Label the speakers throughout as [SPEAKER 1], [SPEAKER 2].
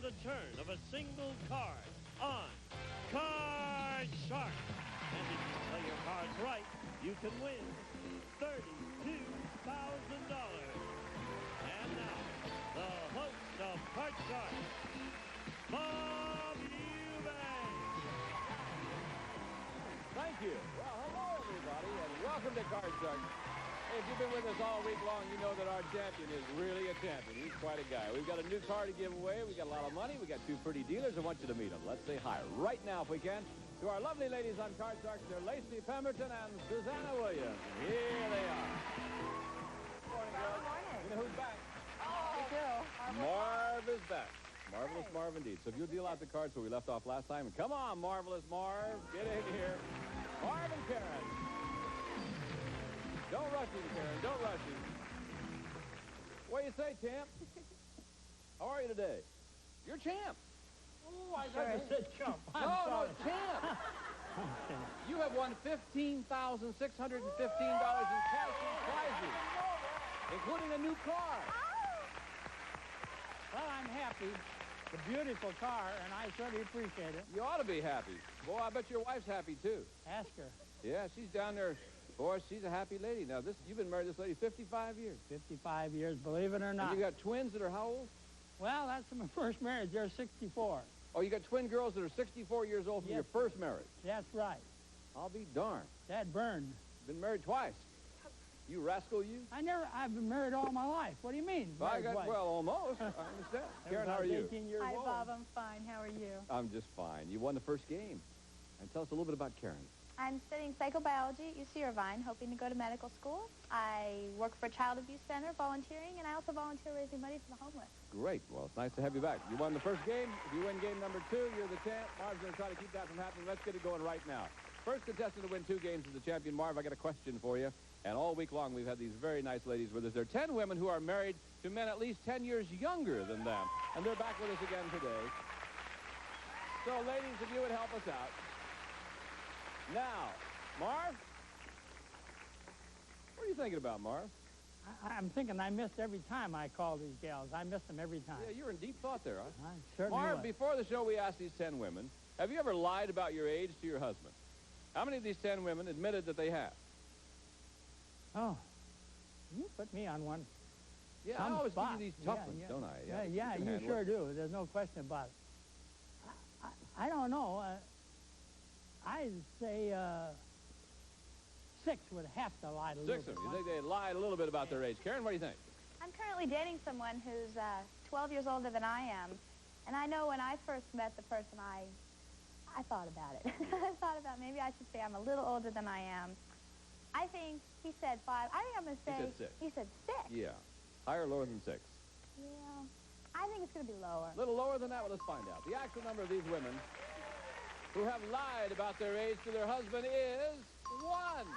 [SPEAKER 1] the turn of a single card on Card Shark. And if you play your cards right, you can win $32,000. And now, the host of Card Shark, Marv Eubanks.
[SPEAKER 2] Thank you. Well, hello, everybody, and welcome to Card Shark. Hey, if you've been with us all week long, you know that our champion is really a champion. He's quite a guy. We've got a new car to give away. We've got a lot of money. We've got two pretty dealers. I want you to meet them. Let's say hi right now, if we can, to our lovely ladies on Card Shark. They're Lacey Pemberton and Susanna Williams. Here they are. Good morning, girls.
[SPEAKER 3] Good morning.
[SPEAKER 2] You know who's back?
[SPEAKER 3] We do.
[SPEAKER 2] Marv is back. Marvelous Marv indeed. So if you'll deal out the cards where we left off last time. Come on, Marvelous Marv. Get in here. Marv and Karen. Don't rush him, Karen. Don't rush him. What do you say, champ? How are you today? You're champ.
[SPEAKER 4] Oh, I thought you said chump.
[SPEAKER 2] No, champ. You have won $15,615 in cash and prizes, including a new car.
[SPEAKER 4] Well, I'm happy. It's a beautiful car, and I certainly appreciate it.
[SPEAKER 2] You ought to be happy. Boy, I bet your wife's happy, too.
[SPEAKER 4] Ask her.
[SPEAKER 2] Yeah, she's down there. Boy, she's a happy lady. Now, you've been married to this lady 55 years.
[SPEAKER 4] 55 years, believe it or not.
[SPEAKER 2] And you got twins that are how old?
[SPEAKER 4] Well, that's my first marriage. They're 64.
[SPEAKER 2] Oh, you got twin girls that are 64 years old from your first marriage.
[SPEAKER 4] That's right.
[SPEAKER 2] I'll be darned.
[SPEAKER 4] That burned.
[SPEAKER 2] Been married twice. You rascal, you?
[SPEAKER 4] I've been married all my life. What do you mean?
[SPEAKER 2] Well, almost. I understand. Karen, how are you?
[SPEAKER 4] 18 years
[SPEAKER 3] Hi,
[SPEAKER 4] old.
[SPEAKER 3] Bob. I'm fine. How are you?
[SPEAKER 2] I'm just fine. You won the first game. And tell us a little bit about Karen.
[SPEAKER 3] I'm studying psychobiology at UC Irvine, hoping to go to medical school. I work for a child abuse center, volunteering, and I also volunteer raising money for the homeless.
[SPEAKER 2] Great. Well, it's nice to have you back. You won the first game. If you win game number 2, you're the champ. Marv's going to try to keep that from happening. Let's get it going right now. First contestant to win 2 games is the champion. Marv, I got a question for you. And all week long, we've had these very nice ladies with us. There are 10 women who are married to men at least 10 years younger than them. And they're back with us again today. So, ladies, if you would help us out. Now, Marv? What are you thinking about, Marv?
[SPEAKER 4] I'm thinking I missed every time I call these gals. I miss them every time.
[SPEAKER 2] Yeah, you're in deep thought there, huh?
[SPEAKER 4] I certainly
[SPEAKER 2] Marv,
[SPEAKER 4] was.
[SPEAKER 2] before the show, we asked these 10 women, have you ever lied about your age to your husband? How many of these 10 women admitted that they have?
[SPEAKER 4] Oh, you put me on one.
[SPEAKER 2] Yeah, I always give you these tough ones, don't I?
[SPEAKER 4] Yeah, you sure do. There's no question about it. I don't know. I'd say 6 would have to lie a little bit.
[SPEAKER 2] 6 of them. You think they lied a little bit about their age. Karen, what do you think?
[SPEAKER 3] I'm currently dating someone who's 12 years older than I am. And I know when I first met the person, I thought about it. I thought about maybe I should say I'm a little older than I am. I think he said 5. I think I'm going to say...
[SPEAKER 2] He said 6.
[SPEAKER 3] He said 6.
[SPEAKER 2] Yeah. Higher or lower than 6?
[SPEAKER 3] Yeah. I think it's going to be lower.
[SPEAKER 2] A little lower than that? Well, let's find out. The actual number of these women who have lied about their age to their husband is 1. Only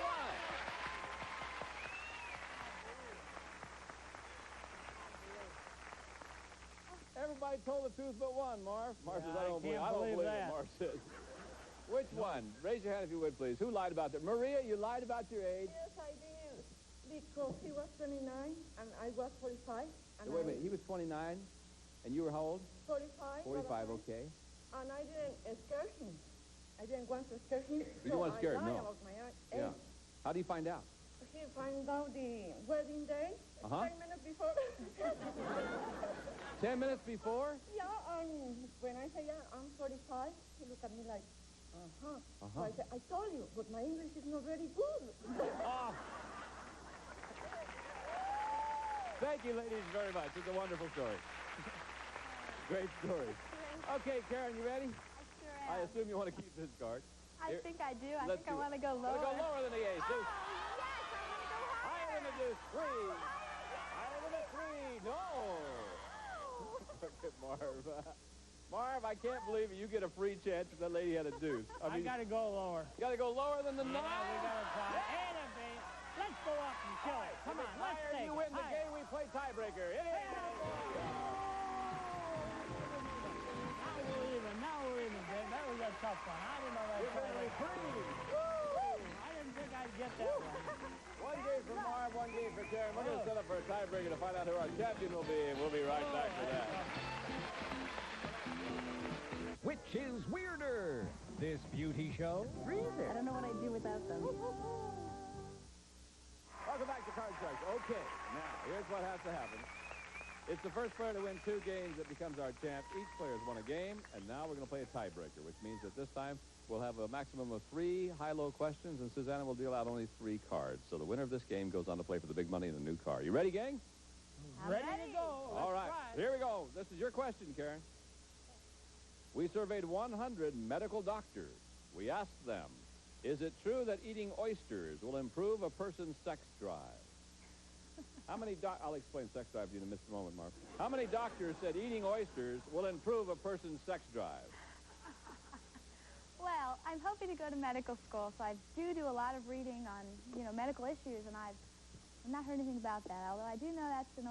[SPEAKER 2] 1. Everybody told the truth but 1, Marv. Marv says, I don't believe what Marv says. Which one? Raise your hand if you would, please. Who lied about that? Maria, you lied about your age?
[SPEAKER 5] Yes, I did. Because he was 29 and I was 45. And
[SPEAKER 2] Wait a minute. He was 29 and you were how old?
[SPEAKER 5] 45.
[SPEAKER 2] 45, okay.
[SPEAKER 5] And I didn't scare him. I didn't want to scare him.
[SPEAKER 2] You didn't want to scare him, no.
[SPEAKER 5] About my age.
[SPEAKER 2] Yeah. How do you find out?
[SPEAKER 5] He found out the wedding day 10 minutes before.
[SPEAKER 2] 10 minutes before?
[SPEAKER 5] Yeah, and when I say, yeah, I'm 45, he looked at me like, So I said, I told you, but my English is not very good.
[SPEAKER 2] Thank you, ladies, very much. It's a wonderful story. Great story. Okay, Karen, you ready?
[SPEAKER 3] I sure am.
[SPEAKER 2] I assume you want to keep this card.
[SPEAKER 3] I think I do. I
[SPEAKER 2] Let's
[SPEAKER 3] think I
[SPEAKER 2] do it.
[SPEAKER 3] want to go lower.
[SPEAKER 2] Go lower than the ace.
[SPEAKER 3] Oh, yes, I want to go higher.
[SPEAKER 2] Higher than the deuce. 3. Higher than the 3. No. Look at Marv. Marv, I can't believe it. You get a free chance if that lady had a deuce.
[SPEAKER 4] I got to go lower.
[SPEAKER 2] You got to go lower than the 9?
[SPEAKER 4] We got to try. Let's go up and kill it. Come on, let's
[SPEAKER 2] take it. You win the game, we play tiebreaker. It is.
[SPEAKER 4] Now we're even, babe. That was a tough one. I didn't know that. I didn't think I'd get that one.
[SPEAKER 2] 1 game for Marv, 1 game for Karen. We're going to set up for a tiebreaker to find out who our champion will be, and we'll be right back to that.
[SPEAKER 6] beauty show.
[SPEAKER 3] I don't know what I'd do without them.
[SPEAKER 2] Welcome back to Card Sharks. Okay, now, here's what has to happen. It's the first player to win 2 games that becomes our champ. Each player has won a game, and now we're going to play a tiebreaker, which means that this time we'll have a maximum of 3 high-low questions, and Susanna will deal out only 3 cards. So the winner of this game goes on to play for the big money in the new car. You ready, gang?
[SPEAKER 4] Ready to go.
[SPEAKER 2] All right,
[SPEAKER 4] Let's try.
[SPEAKER 2] here we go. This is your question, Karen. We surveyed 100 medical doctors. We asked them, is it true that eating oysters will improve a person's sex drive? How many I'll explain sex drive to you in a moment, Marv. How many doctors said eating oysters will improve a person's sex drive?
[SPEAKER 3] Well, I'm hoping to go to medical school, so I do a lot of reading on, medical issues, and I've not heard anything about that. Although I do know that's an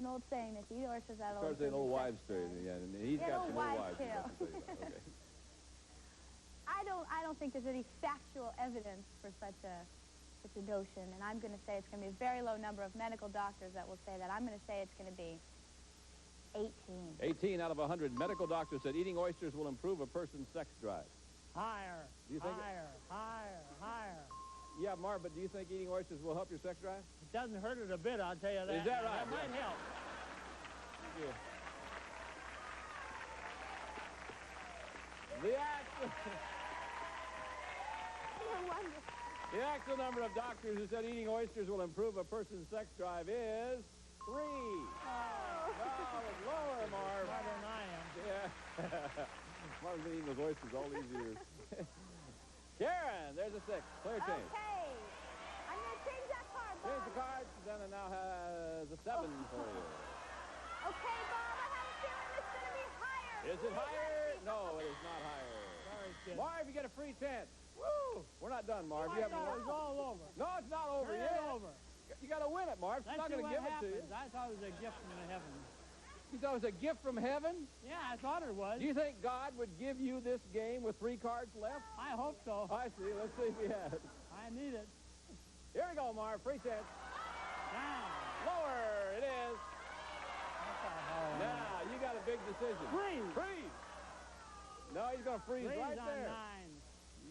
[SPEAKER 3] old saying that you eat oysters that
[SPEAKER 2] Of course, an old wives' story. Yeah, and he's got some old wives'
[SPEAKER 3] tale.
[SPEAKER 2] Okay.
[SPEAKER 3] I don't think there's any factual evidence for such a notion, and I'm going to say it's going to be a very low number of medical doctors that will say that. I'm going to say it's going to be 18.
[SPEAKER 2] 18 out of 100 medical doctors said eating oysters will improve a person's sex drive.
[SPEAKER 4] Higher,
[SPEAKER 2] Do you think
[SPEAKER 4] higher.
[SPEAKER 2] Yeah, Marv, but do you think eating oysters will help your sex drive?
[SPEAKER 4] It doesn't hurt it a bit, I'll tell you that.
[SPEAKER 2] Is that right?
[SPEAKER 4] That might help.
[SPEAKER 2] Thank you. The actual number of doctors who said eating oysters will improve a person's sex drive is 3. Oh. No, it's lower, Marv.
[SPEAKER 4] Harder than I am.
[SPEAKER 2] Yeah. Marv's been eating those oysters all these years. Karen, there's a 6. Clear change.
[SPEAKER 3] Okay. I'm going to change that card, Bob.
[SPEAKER 2] Change the card. Susanna now has a 7 for you.
[SPEAKER 3] Okay, Bob, I have a feeling it's going to be higher.
[SPEAKER 2] Is it higher? No, it is not higher.
[SPEAKER 4] Sorry, kid.
[SPEAKER 2] Marv, you get a free chance.
[SPEAKER 4] Woo!
[SPEAKER 2] We're not done, Marv.
[SPEAKER 4] I
[SPEAKER 2] You haven't
[SPEAKER 4] thought
[SPEAKER 2] won.
[SPEAKER 4] it was all over.
[SPEAKER 2] No, it's not over
[SPEAKER 4] Turn
[SPEAKER 2] yet.
[SPEAKER 4] it over.
[SPEAKER 2] You got to win it, Marv. She's
[SPEAKER 4] Let's
[SPEAKER 2] not
[SPEAKER 4] see
[SPEAKER 2] going to
[SPEAKER 4] what
[SPEAKER 2] give it to you.
[SPEAKER 4] happens. I thought it was a gift from the heavens.
[SPEAKER 2] You thought it was a gift from heaven?
[SPEAKER 4] Yeah, I thought it was.
[SPEAKER 2] Do you think God would give you this game with 3 cards left?
[SPEAKER 4] I hope so.
[SPEAKER 2] I see. Let's see if he has.
[SPEAKER 4] I need it.
[SPEAKER 2] Here we go, Marv. Free chance.
[SPEAKER 4] Now.
[SPEAKER 2] Lower. It is. Now, you got a big decision.
[SPEAKER 4] Freeze.
[SPEAKER 2] Freeze. No, he's going to freeze
[SPEAKER 4] Freeze
[SPEAKER 2] right
[SPEAKER 4] on
[SPEAKER 2] there.
[SPEAKER 4] 9.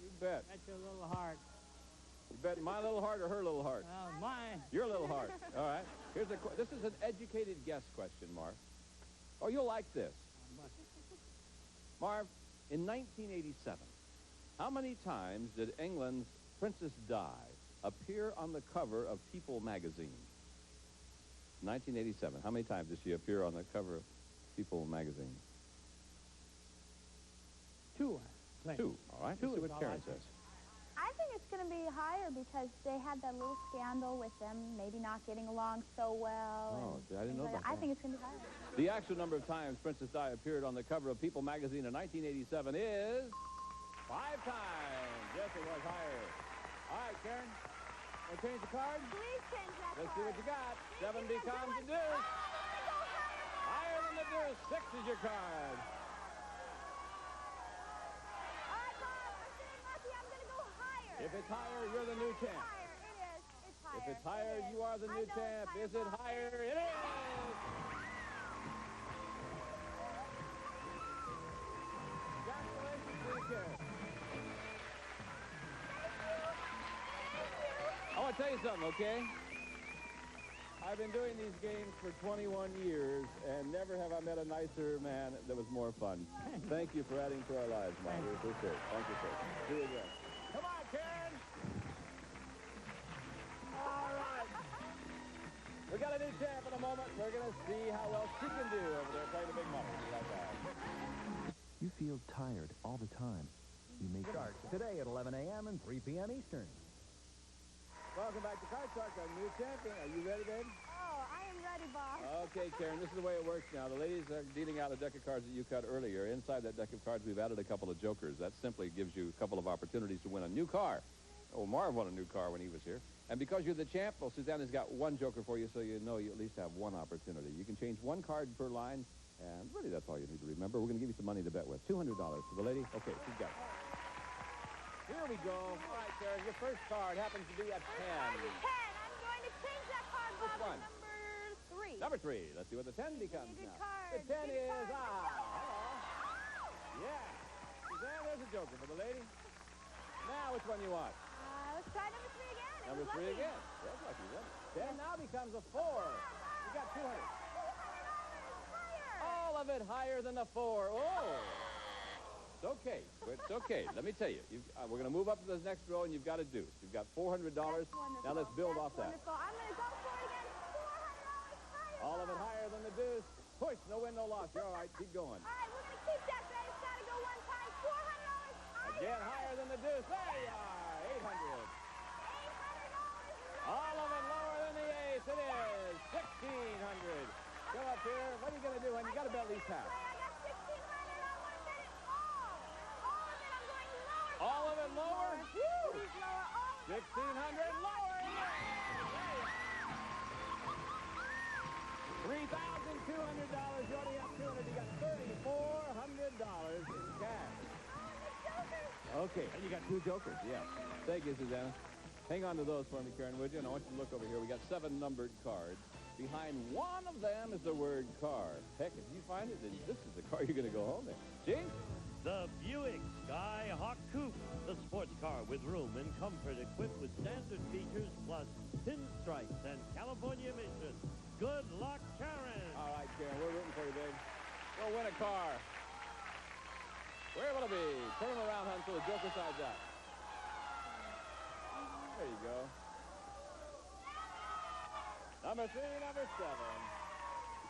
[SPEAKER 2] You bet.
[SPEAKER 4] That's your little heart.
[SPEAKER 2] You bet my little heart or her little heart?
[SPEAKER 4] Mine.
[SPEAKER 2] Your little heart. All right. This is an educated guess question, Marv. Oh, you'll like this. Marv, in 1987, how many times did England's Princess Di appear on the cover of People magazine? 1987. How many times did she appear on the cover of People magazine?
[SPEAKER 4] 2. I think.
[SPEAKER 2] 2. All right.
[SPEAKER 4] 2
[SPEAKER 2] Let's see
[SPEAKER 4] is
[SPEAKER 2] what
[SPEAKER 4] all
[SPEAKER 2] Karen
[SPEAKER 4] I think.
[SPEAKER 2] says.
[SPEAKER 3] I think it's going to be higher because they had that little scandal with them maybe not getting along so well.
[SPEAKER 2] Oh,
[SPEAKER 3] and
[SPEAKER 2] I didn't know
[SPEAKER 3] things like
[SPEAKER 2] about
[SPEAKER 3] I
[SPEAKER 2] that.
[SPEAKER 3] think it's going to be higher.
[SPEAKER 2] The actual number of times Princess Di appeared on the cover of People magazine in 1987 is 5 times. Yes, it was higher. All right, Karen. Want to change the card?
[SPEAKER 3] Please change that
[SPEAKER 2] Let's see what you got. 7 becomes a
[SPEAKER 3] Oh,
[SPEAKER 2] deuce.
[SPEAKER 3] I'm going to go higher.
[SPEAKER 2] Higher than the deuce. 6 is your card.
[SPEAKER 3] All right, Bob, I'm feeling lucky. I'm going to go higher.
[SPEAKER 2] If it's higher, you're the new champ.
[SPEAKER 3] Higher. It is. It's higher.
[SPEAKER 2] If it's higher,
[SPEAKER 3] It is.
[SPEAKER 2] you are the
[SPEAKER 3] I
[SPEAKER 2] new
[SPEAKER 3] know
[SPEAKER 2] champ.
[SPEAKER 3] it's
[SPEAKER 2] Is it
[SPEAKER 3] Bob.
[SPEAKER 2] higher? It is. Congratulations to you, Karen. I want to tell you something, okay? I've been doing these games for 21 years, and never have I met a nicer man that was more fun. Thank you for adding to our lives, Marv. We appreciate it. Thank you, sir. See you again. Come on, Karen! All right. We got a new champ in a moment. We're going to see how well she can do over there playing the big money. Be right back.
[SPEAKER 7] You feel tired all the time. You may start today at 11 a.m. and 3 p.m. Eastern.
[SPEAKER 2] Welcome back to Card Shark, our new champion. Are you ready, babe?
[SPEAKER 3] Oh, I am ready, Bob.
[SPEAKER 2] Okay, Karen, this is the way it works now. The ladies are dealing out a deck of cards that you cut earlier. Inside that deck of cards, we've added a couple of jokers. That simply gives you a couple of opportunities to win a new car. Oh, Marv won a new car when he was here. And because you're the champ, well, Susanna's got 1 joker for you, so you know you at least have 1 opportunity. You can change 1 card per line, and really that's all you need to remember. We're going to give you some money to bet with. $200 for the lady. Okay, she's got it. Here we go. All right, Karen, your first card happens to be a 10.
[SPEAKER 3] I'm going to change that card, Bob.
[SPEAKER 2] Which one?
[SPEAKER 3] Number 3.
[SPEAKER 2] Number 3. Let's see what the 10 becomes
[SPEAKER 3] Good
[SPEAKER 2] now.
[SPEAKER 3] card.
[SPEAKER 2] The 10
[SPEAKER 3] Good
[SPEAKER 2] is,
[SPEAKER 3] card.
[SPEAKER 2] hello. Yeah. Suzanne, there's a joker for the lady. Now, which one you want?
[SPEAKER 3] Let's try number 3 again. It
[SPEAKER 2] Number
[SPEAKER 3] was
[SPEAKER 2] 3
[SPEAKER 3] lucky.
[SPEAKER 2] again. That's lucky, wasn't it? 10 now becomes a 4. You got 200.
[SPEAKER 3] Higher.
[SPEAKER 2] All of it higher than the 4. Oh! It's okay. It's okay. Let me tell you. We're going to move up to the next row, and you've got a deuce. You've got $400. Now let's build off that.
[SPEAKER 3] Wonderful. I'm going to go for it again. $400 higher.
[SPEAKER 2] All of it higher than the deuce. Push. No win, no loss. You're all right. Keep going.
[SPEAKER 3] All right, we're going to keep that, babe. It's got to go one time. $400 higher.
[SPEAKER 2] Again, higher than the deuce. There you are. 800.
[SPEAKER 3] $800.
[SPEAKER 2] All of it lower than the ace. It is 1,600. Come up here. What are you going to do, hon? You got to bet at least half.
[SPEAKER 3] I got 1,600. I want to bet it all. All of it. I'm going lower.
[SPEAKER 2] All of it lower?
[SPEAKER 3] Please lower. All of it.
[SPEAKER 2] 1,600 lower. $3,200. You already have 200. You got $3,400 in cash. Okay, and you got 2 jokers. Yeah. Thank you, Susanna. Hang on to those for me, Karen, would you? And I want you to look over here. We got 7 numbered cards. Behind one of them is the word car. Heck, if you find it, then this is the car you're going to go home in. Gene?
[SPEAKER 1] The Buick Skyhawk Coupe, the sports car with room and comfort equipped with standard features plus pinstripes and California emissions. Good luck, Karen.
[SPEAKER 2] All right, Karen, we're rooting for you, babe. Go win a car. Where will it be? Turn them around, hon, so the joker side's out. There you go. Number 3, number 7.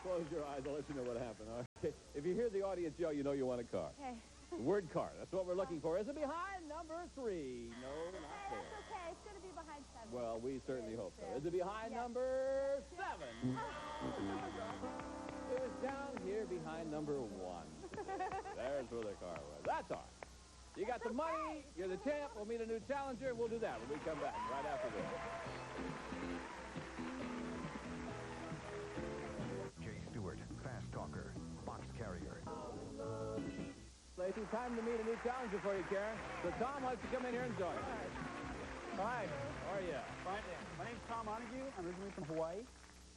[SPEAKER 2] Close your eyes. I'll let you know what happened. Okay. If you hear the audience yell, you know you want a car.
[SPEAKER 3] Okay.
[SPEAKER 2] The word car. That's what we're looking for. Is it behind number 3? No, not
[SPEAKER 3] Hey,
[SPEAKER 2] there.
[SPEAKER 3] that's okay. It's going to be behind 7.
[SPEAKER 2] Well, we certainly hope so.
[SPEAKER 3] Yeah.
[SPEAKER 2] Is it behind
[SPEAKER 3] Yeah.
[SPEAKER 2] number 7? It was down here behind number 1. There's where the car was. That's all right. You got the money. You're the champ. We'll meet a new challenger, and we'll do that when we come back right after this.
[SPEAKER 7] Jay Stewart, fast talker, box carrier.
[SPEAKER 2] Lacey, time to meet a new challenger for you, Karen. So, Tom, why don't you come in here and join us?
[SPEAKER 6] Hi.
[SPEAKER 2] How are you?
[SPEAKER 6] Fine. My name's Tom Montague. I'm originally from Hawaii,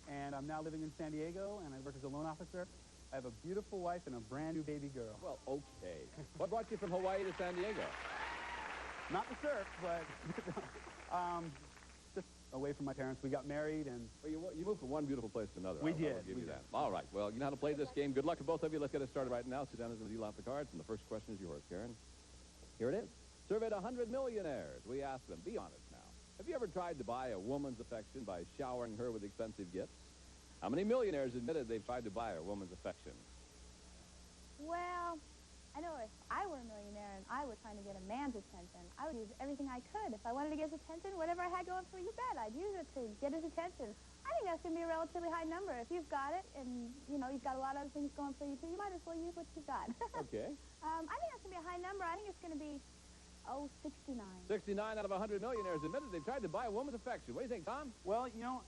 [SPEAKER 6] and I'm now living in San Diego, and I work as a loan officer. I have a beautiful wife and a brand new baby girl.
[SPEAKER 2] Well, okay. What brought you from Hawaii to San Diego?
[SPEAKER 6] Not to surf, but just away from my parents. We got married, and
[SPEAKER 2] Well, you moved from one beautiful place to another.
[SPEAKER 6] We
[SPEAKER 2] I
[SPEAKER 6] did.
[SPEAKER 2] will give
[SPEAKER 6] We
[SPEAKER 2] you
[SPEAKER 6] did.
[SPEAKER 2] that. All right. Well, you know how to play this game. Good luck to both of you. Let's get it started right now. Sit down and deal out the cards. And the first question is yours, Karen. Here it is. Surveyed 100 millionaires. We asked them, be honest now. Have you ever tried to buy a woman's affection by showering her with expensive gifts? How many millionaires admitted they've tried to buy a woman's affection?
[SPEAKER 3] Well, I know if I were a millionaire and I were trying to get a man's attention, I would use everything I could. If I wanted to get his attention, whatever I had going for you bet, I'd use it to get his attention. I think that's going to be a relatively high number. If you've got it and, you know, you've got a lot of other things going for you, too, you might as well use what you've got.
[SPEAKER 2] Okay.
[SPEAKER 3] I think that's going to be a high number. I think it's going to be, 69.
[SPEAKER 2] 69 out of 100 millionaires admitted they've tried to buy a woman's affection. What do you think, Tom?
[SPEAKER 6] well, you know,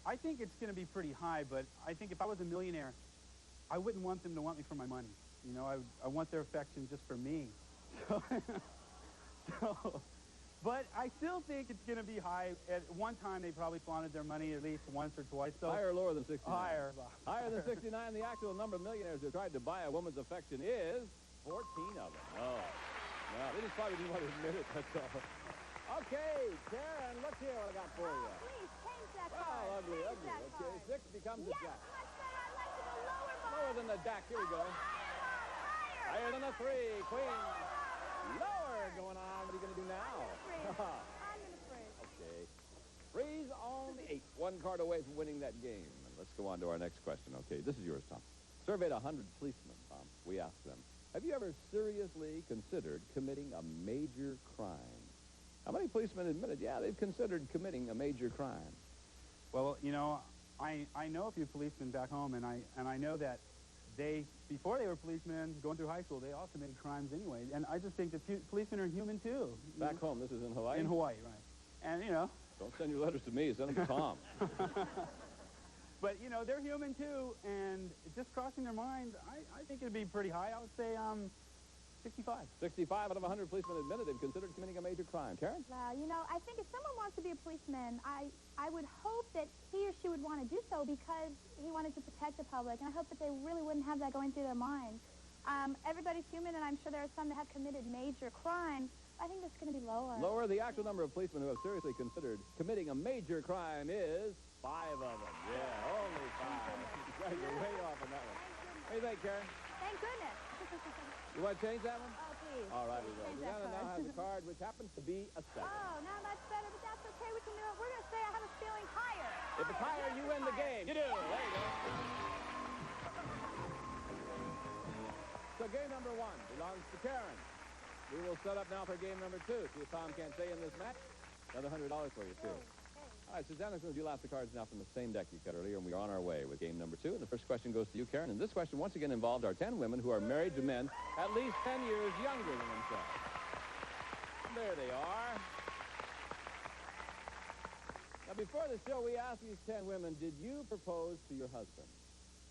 [SPEAKER 6] I think it's going to be pretty high, but I think if I was a millionaire, I wouldn't want them to want me for my money. You know, I want their affection just for me. But I still think it's going to be high. At one time, they probably flaunted their money at least once or twice. So
[SPEAKER 2] Higher or lower than 69?
[SPEAKER 6] Higher.
[SPEAKER 2] Higher than 69. The actual number of millionaires who tried to buy a woman's affection is 14 of them. Oh. No, they just probably didn't want to admit it, that's all. Okay, Karen, look here what I got for you.
[SPEAKER 3] Please, change that
[SPEAKER 2] Wow,
[SPEAKER 3] card.
[SPEAKER 2] ugly,
[SPEAKER 3] Change
[SPEAKER 2] ugly.
[SPEAKER 3] that
[SPEAKER 2] Okay,
[SPEAKER 3] card.
[SPEAKER 2] 6 becomes a
[SPEAKER 3] Yes,
[SPEAKER 2] jack.
[SPEAKER 3] much better. I'd like to go lower, Bob.
[SPEAKER 2] Lower than the jack. Here we go.
[SPEAKER 3] Higher.
[SPEAKER 2] Higher than the 3. Queen. Lower going on. What are you going to do now?
[SPEAKER 3] I'm going to freeze.
[SPEAKER 2] Okay. Freeze on the 8. One card away from winning that game. And let's go on to our next question. Okay, this is yours, Tom. Surveyed 100 policemen, Tom. We asked them, have you ever seriously considered committing a major crime? How many policemen admitted, yeah, they've considered committing a major crime?
[SPEAKER 6] Well, you know, I know a few policemen back home, and I know that they, before they were policemen, going through high school, they all committed crimes anyway. And I just think that policemen are human, too.
[SPEAKER 2] Back home, this is in Hawaii?
[SPEAKER 6] In Hawaii, right. And, you know.
[SPEAKER 2] Don't send your letters to me, send them to Tom.
[SPEAKER 6] But, you know, they're human, too, and just crossing their mind, I think it'd be pretty high. I would say 65.
[SPEAKER 2] 65 out of 100 policemen admitted they've considered committing a major crime. Karen?
[SPEAKER 3] Well, you know, I think if someone wants to be a policeman, I would hope that he or she would want to do so because he wanted to protect the public, and I hope that they really wouldn't have that going through their mind. Everybody's human, and I'm sure there are some that have committed major crimes. I think that's going to be lower.
[SPEAKER 2] Lower. The actual number of policemen who have seriously considered committing a major crime is 5 of them. Yeah, only 5. You're way off on that one. What do you think, Karen?
[SPEAKER 3] Thank goodness.
[SPEAKER 2] You want to change that one?
[SPEAKER 3] Oh, please.
[SPEAKER 2] All right, we will.
[SPEAKER 3] Change that
[SPEAKER 2] Susanna now
[SPEAKER 3] card.
[SPEAKER 2] has a card which happens to be a 7.
[SPEAKER 3] Oh, not much better, but that's okay. We can do it. We're going to say I have a feeling higher.
[SPEAKER 2] If it's higher, you win the game. You do. There you go. So game number 1 belongs to Karen. We will set up now for game number 2. See if Tom can't stay in this match. Another $100 for you, too. All right, Susanna's going to deal out the cards now from the same deck you cut earlier, and we are on our way with game number 2. And the first question goes to you, Karen. And this question once again involved our 10 women who are married to men at least 10 years younger than themselves. There they are. Now, before the show, we asked these 10 women, did you propose to your husband?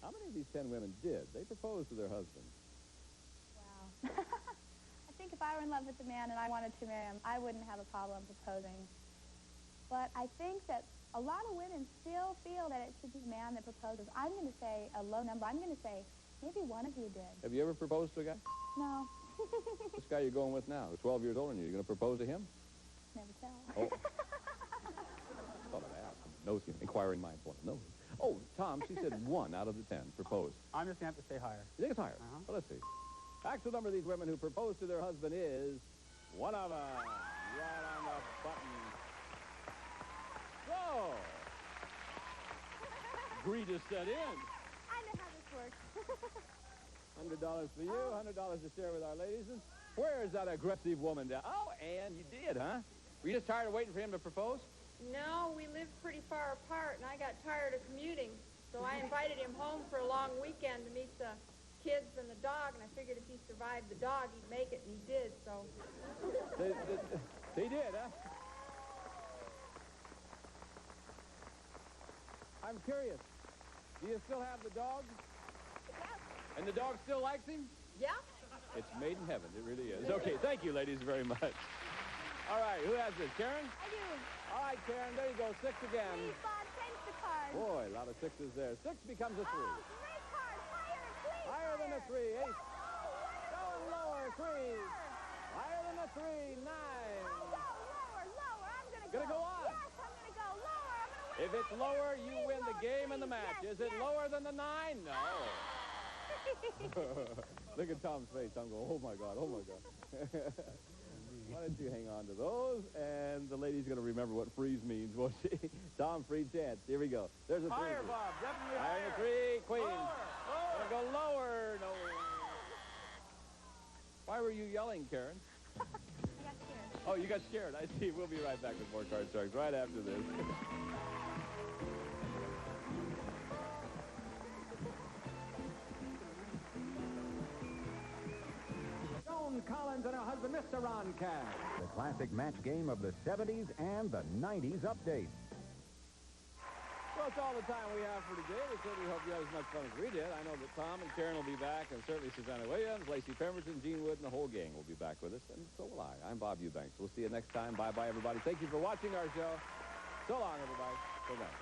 [SPEAKER 2] How many of these 10 women did? They proposed to their husbands.
[SPEAKER 3] Wow. I think if I were in love with a man and I wanted to marry him, I wouldn't have a problem proposing. But I think that a lot of women still feel that it should be the man that proposes. I'm going to say a low number. I'm going to say maybe one of you did.
[SPEAKER 2] Have you ever proposed to a guy?
[SPEAKER 3] No.
[SPEAKER 2] This guy you're going with now, who's 12 years older than you, you're going to propose to him?
[SPEAKER 3] Never tell.
[SPEAKER 2] Oh. Thought I'd ask. Knows you. Inquiring minds want to know. Oh, Tom, she said 1 out of the 10 proposed.
[SPEAKER 6] I'm just going to have to say higher.
[SPEAKER 2] You think it's higher? Well, let's see. Actual number of these women who proposed to their husband is 1 of them. Right on the button. Whoa! Greed is set in.
[SPEAKER 3] I know how this works.
[SPEAKER 2] $100 for you, $100 to share with our ladies. And where is that aggressive woman down? Oh, Ann, you did, huh? Were you just tired of waiting for him to propose?
[SPEAKER 5] No, we lived pretty far apart, and I got tired of commuting. So I invited him home for a long weekend to meet the kids and the dog, and I figured if he survived the dog, he'd make it, and he did, so.
[SPEAKER 2] He did, huh? I'm curious. Do you still have the dog?
[SPEAKER 5] Yeah.
[SPEAKER 2] And the dog still likes him?
[SPEAKER 5] Yeah?
[SPEAKER 2] It's made in heaven. It really is. Okay, thank you, ladies, very much. All right, who has this? Karen?
[SPEAKER 3] I do.
[SPEAKER 2] All right, Karen, there you go. 6 again.
[SPEAKER 3] Please, Bob, change the card.
[SPEAKER 2] Boy, a lot of 6s there. 6 becomes a 3.
[SPEAKER 3] Oh, great card. Higher, please.
[SPEAKER 2] Higher than a 3. 8. Go lower. 3. Higher than a 3. 9.
[SPEAKER 3] Oh, go lower, lower. I'm going to go.
[SPEAKER 2] Gonna go on.
[SPEAKER 3] Yes, I'm going to go lower. I'm going to win.
[SPEAKER 2] If it's lower, you win the game and the match.
[SPEAKER 3] Yes,
[SPEAKER 2] Is it
[SPEAKER 3] yes.
[SPEAKER 2] lower than the 9? No. Look at Tom's face. I'm going, oh, my God, oh, my God. Why don't you hang on to those? And the lady's going to remember what freeze means, won't she? Tom, free chance. Here we go. There's a 3.
[SPEAKER 6] Higher, Bob. Definitely
[SPEAKER 2] Higher
[SPEAKER 6] higher.
[SPEAKER 2] than 3. Queen.
[SPEAKER 6] Lower.
[SPEAKER 2] Gonna go lower. No. Why were you yelling, Karen?
[SPEAKER 3] I got scared.
[SPEAKER 2] Oh, you got scared. I see. We'll be right back with more Card Sharks right after this.
[SPEAKER 7] Joan Collins and her husband, Mr. Ron Cash. The classic match game of the 70s and the 90s update.
[SPEAKER 2] Well, it's all the time we have for today. We certainly hope you had as much fun as we did. I know that Tom and Karen will be back, and certainly Susanna Williams, Lacey Pemberton, Gene Wood, and the whole gang will be back with us, and so will I. I'm Bob Eubanks. We'll see you next time. Bye-bye, everybody. Thank you for watching our show. So long, everybody. So long.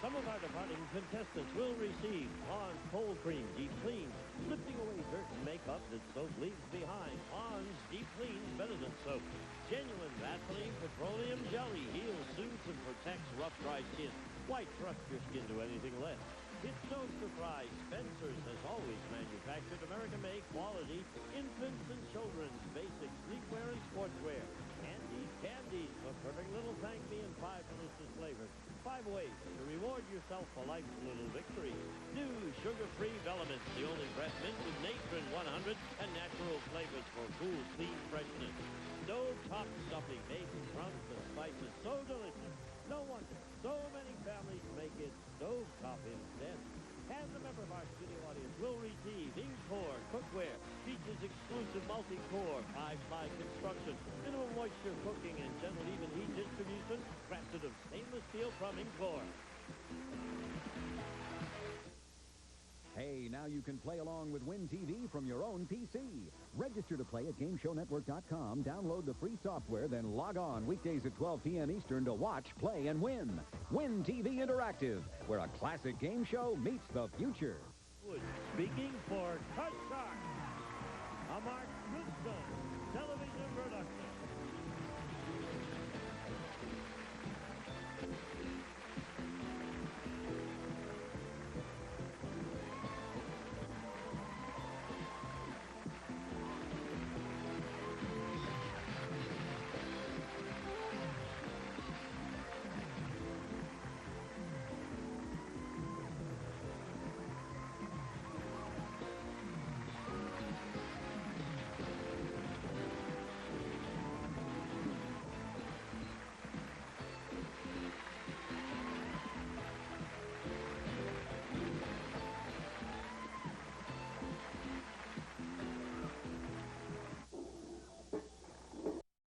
[SPEAKER 1] Some of our departing contestants will receive Pond's Cold Cream Deep Clean, lifting away dirt and makeup that soap leaves behind. Pond's Deep Clean better than soap. Genuine Vaseline Petroleum Jelly heals, soothes, and protects rough, dry skin. Why trust your skin to anything less? It's no surprise Spencer's has always manufactured American-made quality infants and children's basic sleepwear and sportswear. Candies for perfect little thank me in 5 delicious flavors. 5 ways to reward yourself for life's little victory. New sugar-free Velements, the only breath mint with Natron 100 and natural flavors for cool, clean freshness. Stove-top stuffing made from the spices, so delicious. No wonder so many families make it stove-top instead. And a member of our studio audience will receive Incor cookware, features exclusive multi-core 5-ply construction, minimum moisture cooking, and gentle even heat distribution, crafted of stainless steel from Incor.
[SPEAKER 7] Hey, now you can play along with Win TV from your own PC. Register to play at GameShowNetwork.com, download the free software, then log on weekdays at 12 p.m. Eastern to watch, play, and win. Win TV Interactive, where a classic game show meets the future.
[SPEAKER 1] Atwood speaking for Cut Shark. A Mark Goodson television production.